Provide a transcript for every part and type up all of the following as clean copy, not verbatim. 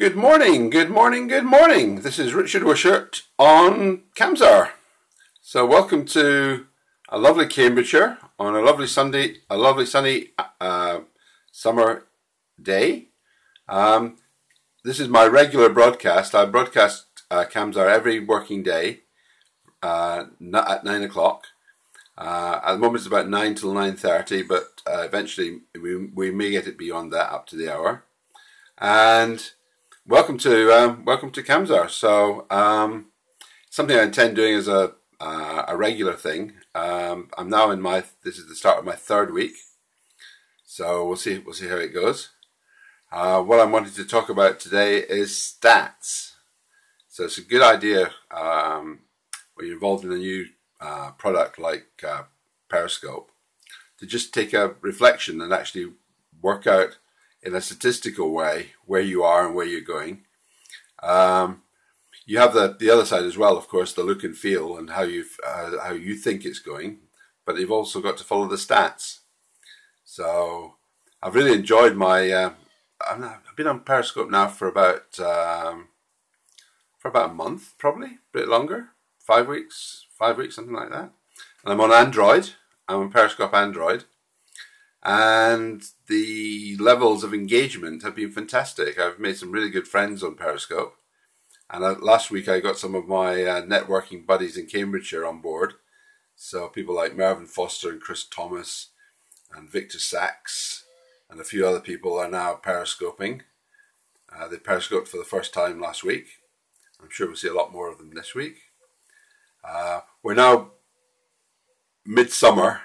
Good morning, good morning, good morning. This is Richard Wishart on Camsar. So welcome to a lovely Cambridgeshire on a lovely sunny summer day. This is my regular broadcast. I broadcast Camsar every working day at 9 o'clock. At the moment it's about 9 till 9:30, but eventually we may get it beyond that, up to the hour. And welcome to Camsar. So something I intend doing as a regular thing. I'm now this is the start of my third week, so we'll see how it goes. What I'm wanting to talk about today is stats. So it's a good idea when you're involved in a new product like Periscope to just take a reflection and actually work out in a statistical way where you are and where you're going. You have the other side as well, of course, the look and feel and how you think it's going, but you've also got to follow the stats. So I've really enjoyed my. I've been on Periscope now for about a month, probably a bit longer, 5 weeks, something like that. And I'm on Android. I'm on Periscope Android. And the levels of engagement have been fantastic. I've made some really good friends on Periscope. And last week I got some of my networking buddies in Cambridgeshire on board. So people like Mervyn Foster and Chris Thomas and Victor Sachs and a few other people are now periscoping. They periscoped for the first time last week. I'm sure we'll see a lot more of them this week. We're now midsummer,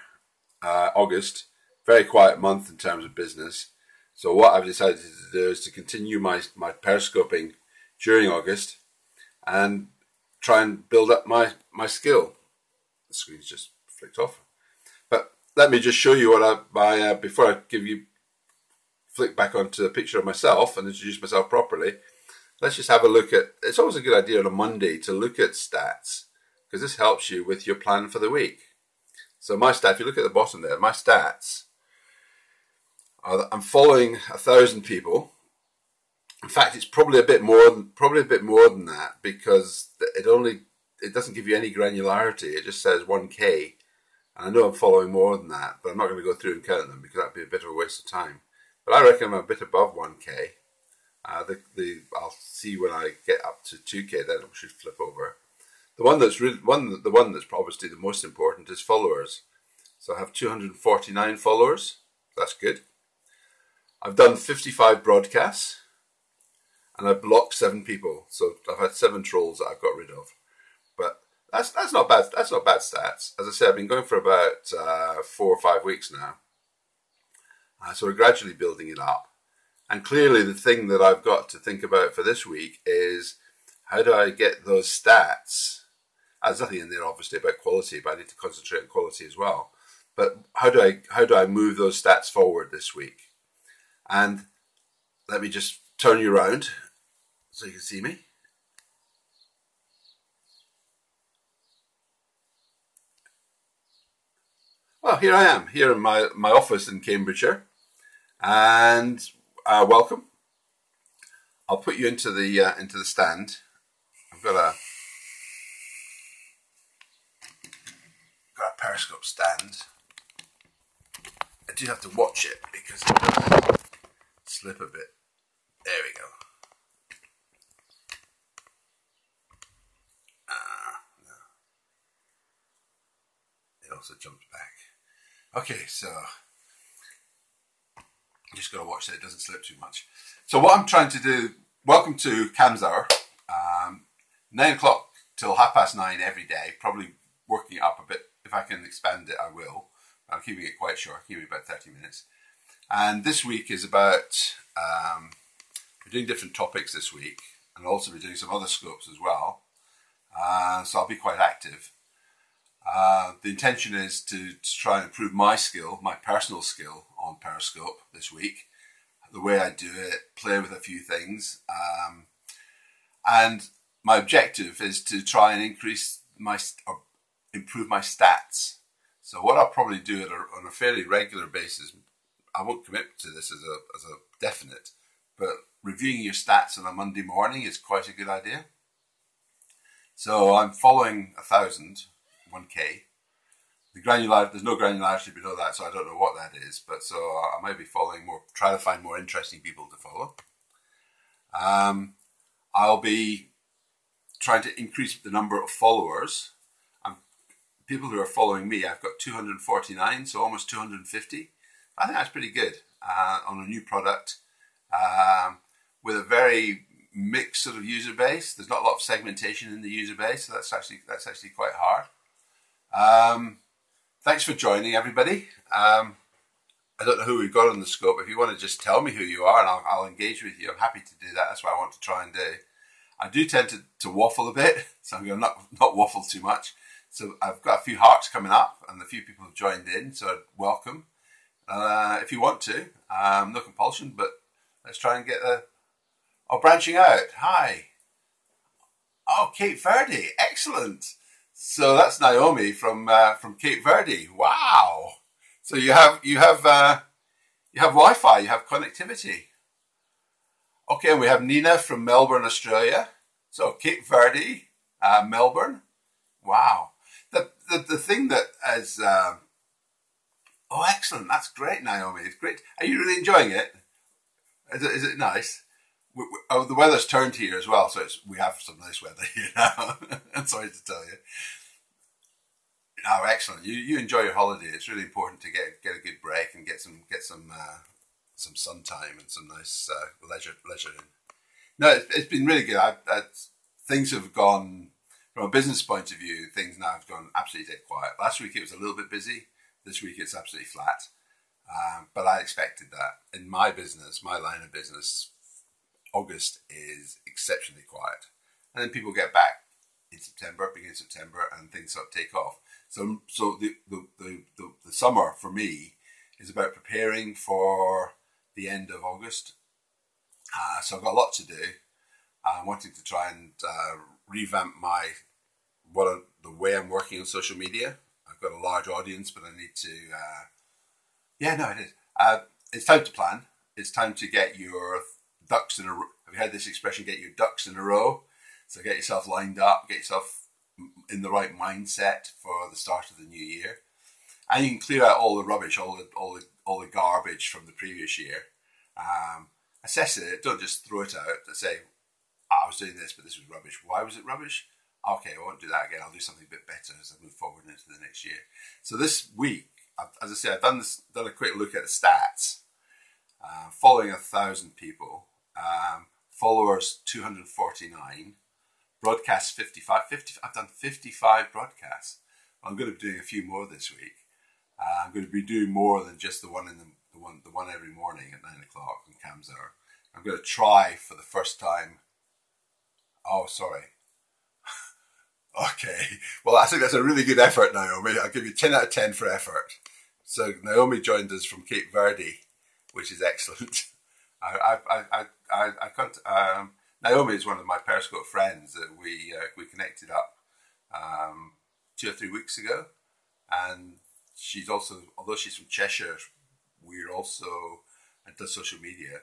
August. Very quiet month in terms of business. So what I've decided to do is to continue my periscoping during August and try and build up my skill. The screen's just flicked off. But let me just show you what before I flick back onto a picture of myself and introduce myself properly. Let's just have a look at, it's always a good idea on a Monday to look at stats, because this helps you with your plan for the week. So my stat, if you look at the bottom there, my stats, I'm following 1,000 people. In fact, it's probably a bit more than that, because it doesn't give you any granularity. It just says 1K, and I know I'm following more than that, but I'm not going to go through and count them because that'd be a bit of a waste of time. But I reckon I'm a bit above 1K. I'll see when I get up to 2K. Then it should flip over. The one that's obviously the most important is followers. So I have 249 followers. That's good. I've done 55 broadcasts, and I've blocked 7 people. So I've had 7 trolls that I've got rid of. But that's not bad. That's not bad stats. As I say, I've been going for about 4 or 5 weeks now. So we're gradually building it up. And clearly, the thing that I've got to think about for this week is, how do I get those stats? There's nothing in there, obviously, about quality, but I need to concentrate on quality as well. But how do I move those stats forward this week? And let me just turn you around so you can see me. Well, here I am, here in my office in Cambridgeshire, and welcome. I'll put you into the stand. I've got a Periscope stand. I do have to watch it because it does slip a bit. There we go. No. It also jumps back. Okay, so I'm just got to watch that it doesn't slip too much. So what I'm trying to do, welcome to Camsar, 9 o'clock till 9:30 every day, probably working it up a bit. If I can expand it, I will. I'm keeping it quite short, keeping it about 30 minutes. And this week is about, we're doing different topics this week, and I'll also be doing some other scopes as well. So I'll be quite active. The intention is to try and improve my skill, my personal skill on Periscope this week. The way I do it, play with a few things. And my objective is to try and improve my stats. So what I'll probably do on a fairly regular basis, I won't commit to this as a definite, but reviewing your stats on a Monday morning is quite a good idea. So I'm following 1,000, 1K. There's no granularity below that, so I don't know what that is. But so I might be following more, try to find more interesting people to follow. I'll be trying to increase the number of followers. People who are following me, I've got 249, so almost 250. I think that's pretty good on a new product with a very mixed sort of user base. There's not a lot of segmentation in the user base, so that's actually quite hard. Thanks for joining, everybody. I don't know who we've got on the scope. If you want to just tell me who you are and I'll engage with you, I'm happy to do that. That's what I want to try and do. I do tend to waffle a bit, so I'm going to not waffle too much. So I've got a few hearts coming up and a few people have joined in, so welcome. If you want to, no compulsion, but let's try and get branching out. Hi. Oh, Cape Verde, excellent. So that's Naomi from Cape Verde. Wow. So you have Wi-Fi, you have connectivity. Okay, and we have Nina from Melbourne, Australia. So Cape Verde, Melbourne. Wow. The thing that is excellent. That's great, Naomi. It's great. Are you really enjoying it? Is it nice? The weather's turned here as well, so we have some nice weather here now. I'm sorry to tell you. Oh, excellent! You enjoy your holiday. It's really important to get a good break and get some sun time and some nice leisure in. No, it's been really good. Things have gone from a business point of view. Things now have gone absolutely dead quiet. Last week it was a little bit busy. This week it's absolutely flat. But I expected that. In my business, my line of business, August is exceptionally quiet. And then people get back in September, beginning of September, and things sort of take off. So the summer for me is about preparing for the end of August. So I've got a lot to do. I'm wanting to try and revamp the way I'm working on social media. I've got a large audience, but I need to. It is. It's time to plan. It's time to get your ducks in a row. Have you heard this expression? Get your ducks in a row. So get yourself lined up. Get yourself in the right mindset for the start of the new year, and you can clear out all the rubbish, all the garbage from the previous year. Assess it. Don't just throw it out. Say, I was doing this, but this was rubbish. Why was it rubbish? Okay, I won't do that again. I'll do something a bit better as I move forward into the next year. So this week, as I say, I've done a quick look at the stats. Following 1,000 people, followers 249, broadcasts 55. I've done 55 broadcasts. I'm going to be doing a few more this week. I'm going to be doing more than just the one every morning at 9 o'clock on Cam's Hour. I'm going to try for the first time. Oh, sorry. Okay. Well, I think that's a really good effort, Naomi. I'll give you 10 out of 10 for effort. So Naomi joined us from Cape Verde, which is excellent. Naomi is one of my Periscope friends that we connected up 2 or 3 weeks ago, and she's also, although she's from Cheshire, we're also into social media.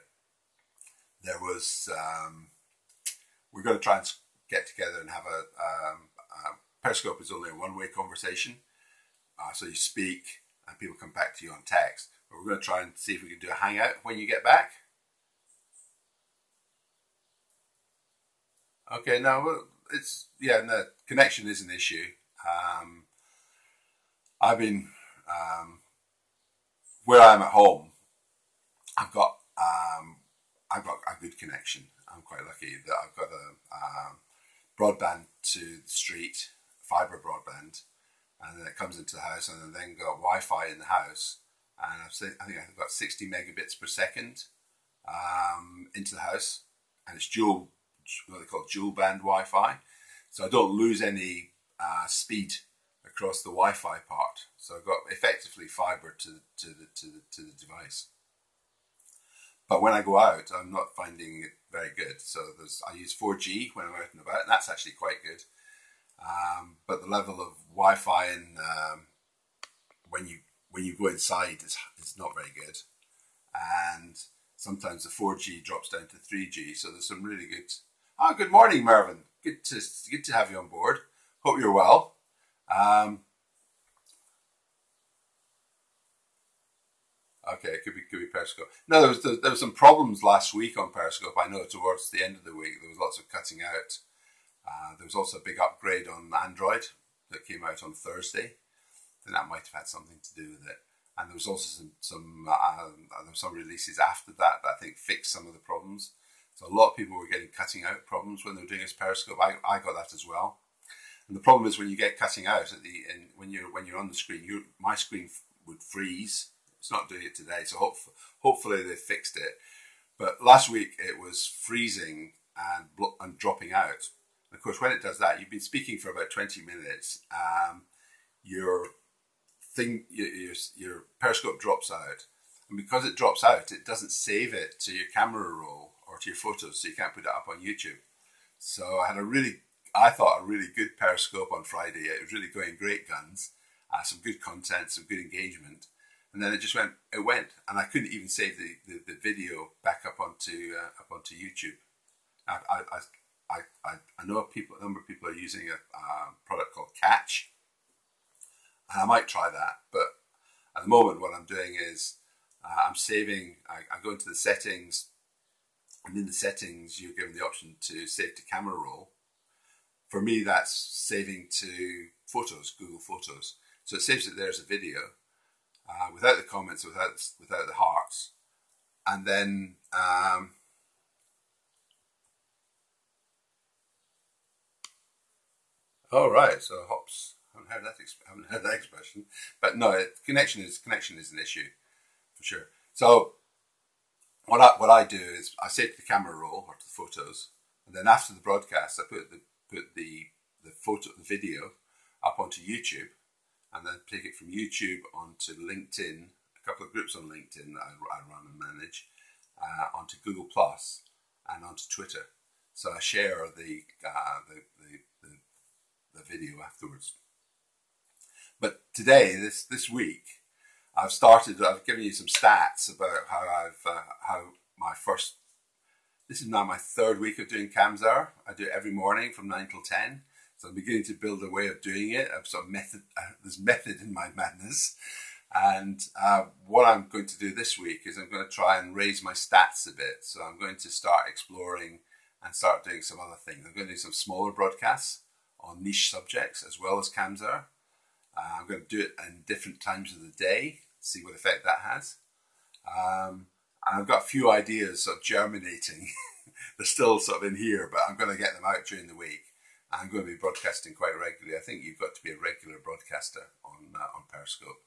There was we're going to try and get together and have Periscope is only a one-way conversation, so you speak and people come back to you on text. But we're going to try and see if we can do a hangout when you get back. Okay, now the connection is an issue. I've been where I am at home. I've got a good connection. I'm quite lucky that I've got a broadband to the street, fibre broadband, and then it comes into the house, and then got Wi-Fi in the house, and I think I've got 60 megabits per second into the house, and it's what they call dual band Wi-Fi, so I don't lose any speed across the Wi-Fi part. So I've got effectively fibre to the device. But when I go out, I'm not finding it very good. So I use 4G when I'm out and about, and that's actually quite good. But the level of Wi-Fi and when you go inside is not very good. And sometimes the 4G drops down to 3G. So there's some really good. Ah, good morning, Mervyn. Good to have you on board. Hope you're well. Okay, it could be Periscope. No, there was some problems last week on Periscope. I know towards the end of the week there was lots of cutting out. There was also a big upgrade on Android that came out on Thursday. I think that might have had something to do with it. And there was also some releases after that I think fixed some of the problems. So a lot of people were getting cutting out problems when they were doing this Periscope. I got that as well. And the problem is when you get cutting out when you're on the screen, my screen would freeze. It's not doing it today, so hopefully they fixed it. But last week it was freezing and dropping out. And of course, when it does that, you've been speaking for about 20 minutes. Your Periscope drops out, and because it drops out, it doesn't save it to your camera roll or to your photos, so you can't put it up on YouTube. So I thought a really good Periscope on Friday. It was really going great guns, some good content, some good engagement. And then it went, and I couldn't even save the video back up onto YouTube. I know a number of people are using a product called Catch, and I might try that. But at the moment, what I'm doing is I'm saving. I go into the settings, and in the settings, you're given the option to save to camera roll. For me, that's saving to Photos, Google Photos. So it saves it there as a video. Without the comments, without the hearts, and then right. So hops, I haven't heard that expression, but no, connection is an issue for sure. So what I do is I save the camera roll or to the photos, and then after the broadcast, I put the video up onto YouTube. And then take it from YouTube onto LinkedIn, a couple of groups on LinkedIn that I run and manage, onto Google Plus and onto Twitter. So I share the video afterwards. But today, this week, I've given you some stats about how this is now my third week of doing Cams Hour. I do it every morning from 9 till 10. So I'm beginning to build a way of doing it. I've sort of there's method in my madness. And what I'm going to do this week is I'm going to try and raise my stats a bit. So I'm going to start exploring and start doing some other things. I'm going to do some smaller broadcasts on niche subjects as well as Cams Hour. I'm going to do it in different times of the day, see what effect that has. And I've got a few ideas sort of germinating. They're still sort of in here, but I'm going to get them out during the week. I'm going to be broadcasting quite regularly. I think you've got to be a regular broadcaster on Periscope.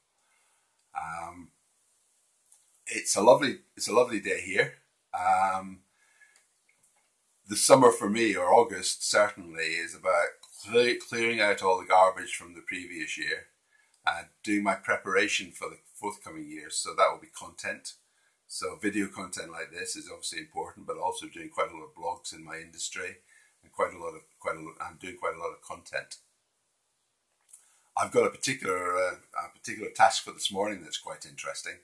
It's a lovely day here. The summer for me, or August certainly, is about clearing out all the garbage from the previous year, doing my preparation for the forthcoming years. So that will be content. So video content like this is obviously important, but also doing quite a lot of blogs in my industry. And I'm doing quite a lot of content. I've got a particular task for this morning that's quite interesting.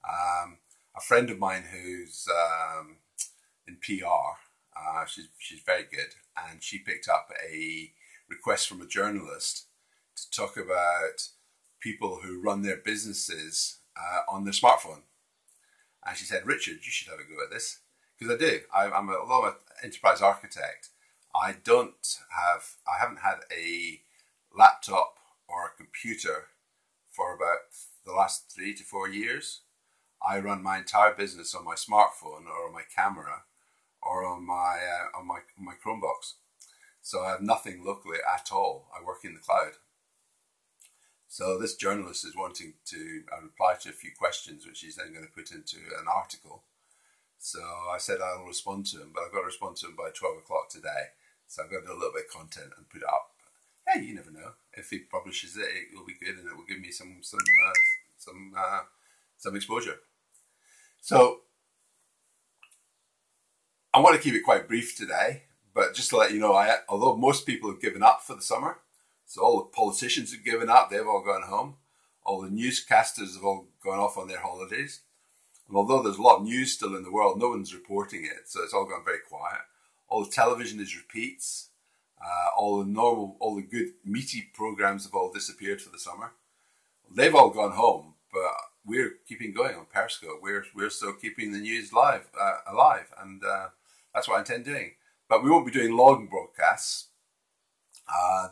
A friend of mine who's in PR, she's very good, and she picked up a request from a journalist to talk about people who run their businesses on their smartphone. And she said, "Richard, you should have a go at this." Because I do. Although I'm an enterprise architect, I haven't had a laptop or a computer for about the last 3 to 4 years. I run my entire business on my smartphone or on my camera or on my Chromebox. So I have nothing locally at all. I work in the cloud. So this journalist is wanting to reply to a few questions, which he's then going to put into an article. So I said I'll respond to him, but I've got to respond to him by 12 o'clock today. So I've got to do a little bit of content and put it up. Hey, you never know. If he publishes it, it will be good and it will give me some exposure. So I want to keep it quite brief today, but just to let you know, although most people have given up for the summer, so all the politicians have given up, they've all gone home. All the newscasters have all gone off on their holidays. And although there's a lot of news still in the world, no one's reporting it, so it's all gone very quiet. All the television is repeats. All the good meaty programs have all disappeared for the summer. They've all gone home, but we're keeping going on Periscope. We're still keeping the news alive, and that's what I intend doing. But we won't be doing long broadcasts.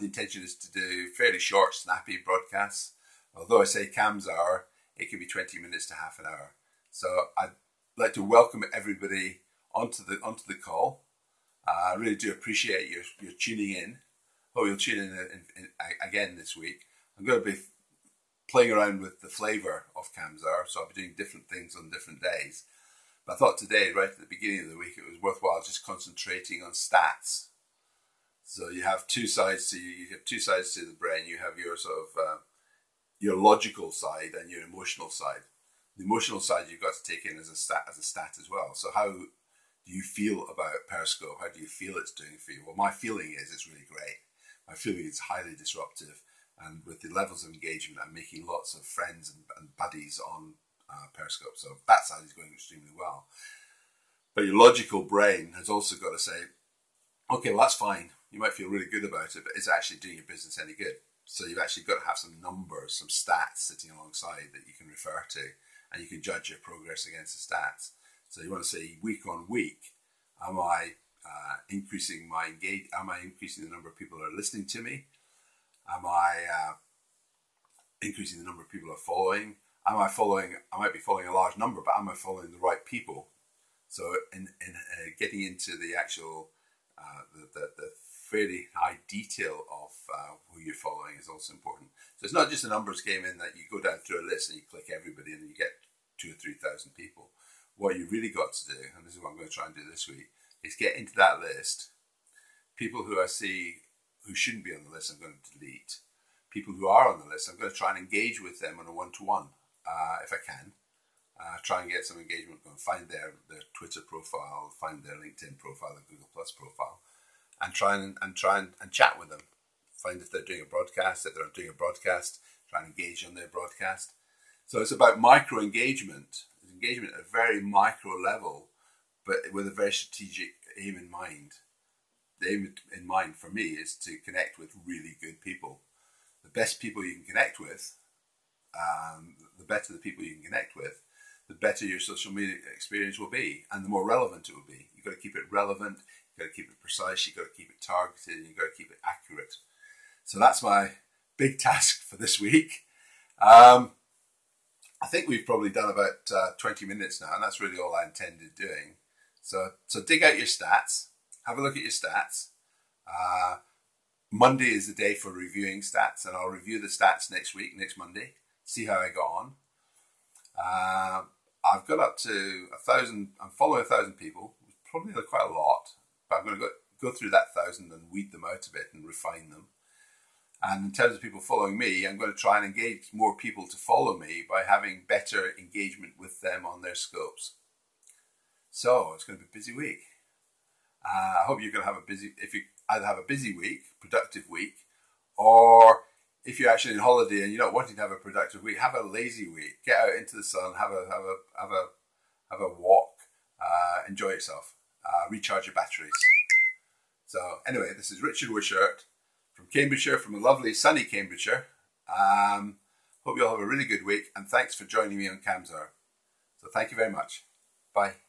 The intention is to do fairly short, snappy broadcasts. Although I say Cam's hour, it can be 20 minutes to half an hour. So I'd like to welcome everybody onto the call. I really do appreciate your tuning in. Hope you'll tune in again this week. I'm going to be playing around with the flavour of Cam's hour, so I'll be doing different things on different days. But I thought today, right at the beginning of the week, it was worthwhile just concentrating on stats. So you have two sides to the brain. You have your sort of your logical side and your emotional side. The emotional side you've got to take in as a stat as well. So how do you feel about Periscope? How do you feel it's doing for you? Well, my feeling is it's really great. My feeling is highly disruptive, and with the levels of engagement, I'm making lots of friends and buddies on Periscope. So that side is going extremely well. But your logical brain has also got to say, okay, well, that's fine. You might feel really good about it, but is it actually doing your business any good? So you've actually got to have some numbers, some stats sitting alongside that you can refer to, and you can judge your progress against the stats. So you want to say week on week, am I increasing the number of people who are listening to me? Am I increasing the number of people who are following? I might be following a large number, but am I following the right people? So in getting into the actual the fairly high detail of who you're following is also important. So it's not just a numbers game in that you go down through a list and you click everybody and you get 2,000 or 3,000 people. What you really got to do, and this is what I'm going to try and do this week, is get into that list. People who I see who shouldn't be on the list, I'm going to delete. People who are on the list, I'm going to try and engage with them on a one-to-one if I can. Try and get some engagement going. Find their Twitter profile, find their LinkedIn profile, their Google Plus profile, and try and chat with them. Find if they're doing a broadcast. If they're doing a broadcast, try and engage on their broadcast. So it's about micro engagement. Engagement at a very micro level, but with a very strategic aim in mind. The aim in mind for me is to connect with really good people. The best people you can connect with, the better the people you can connect with, the better your social media experience will be, and the more relevant it will be. You've got to keep it relevant, you've got to keep it precise, you've got to keep it targeted, and you've got to keep it accurate. So that's my big task for this week. I think we've probably done about 20 minutes now, and that's really all I intended doing. So dig out your stats, have a look at your stats. Monday is the day for reviewing stats, and I'll review the stats next Monday, see how I got on. I've got up to 1,000, I'm following 1,000 people, probably quite a lot, but I'm going to go through that 1,000 and weed them out a bit and refine them. And in terms of people following me, I'm going to try and engage more people to follow me by having better engagement with them on their scopes. So it's going to be a busy week. I hope you're going to have if you either have a busy week, productive week, or if you're actually on holiday and you're not wanting to have a productive week, have a lazy week. Get out into the sun, have a walk, enjoy yourself, recharge your batteries. So anyway, this is Richard Wishart from Cambridgeshire, from a lovely sunny Cambridgeshire. Hope you all have a really good week, and thanks for joining me on Cam's Hour. So thank you very much. Bye.